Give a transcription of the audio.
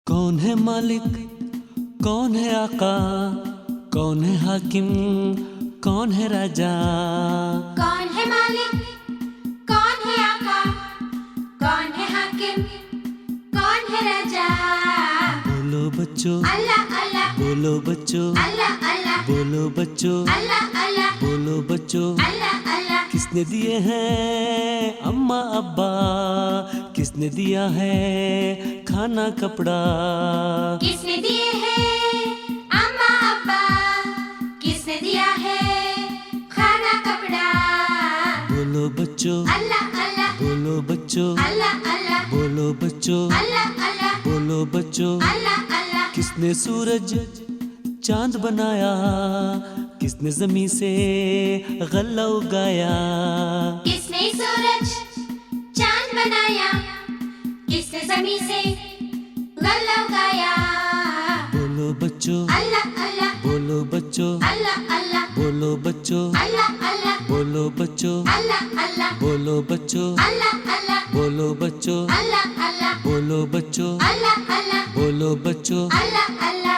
कौन है मालिक, कौन है आका, कौन है हाकिम, कौन है राजा। कौन है मालिक, कौन है आका, कौन है हाकिम, कौन है राजा। बोलो बच्चों, अल्लाह अल्लाह, बोलो बच्चों, अल्लाह अल्लाह, बोलो बच्चों, अल्लाह अल्लाह, बोलो बच्चों। अल्लाह अल्लाह। किसने दिए हैं अम्मा अब्बा, किसने दिया है खाना कपड़ा। किसने दिए हैं अम्मा अब्बा, किसने दिया है खाना कपड़ा। बोलो बच्चों, अल्लाह अल्लाह, बोलो बच्चों, अल्लाह अल्लाह, बोलो बच्चों, अल्लाह अल्लाह, बोलो बच्चों। अल्लाह अल्लाह। किसने सूरज चांद बनाया, किसने जमीन से गल्ला उगाया। किसने सूरज चांद बनाया, किसने जमीन से गल्ला उगाया। बोलो बच्चों, अल्लाह अल्लाह, बोलो बच्चों, अल्लाह अल्लाह, बोलो बच्चों, अल्लाह अल्लाह, बोलो बच्चों, अल्लाह अल्लाह, बोलो बच्चों, अल्लाह अल्लाह, बोलो बच्चों, अल्लाह अल्लाह, बोलो बच्चों, अल्लाह अल्लाह, बोलो बच्चों। अल्लाह अल्लाह।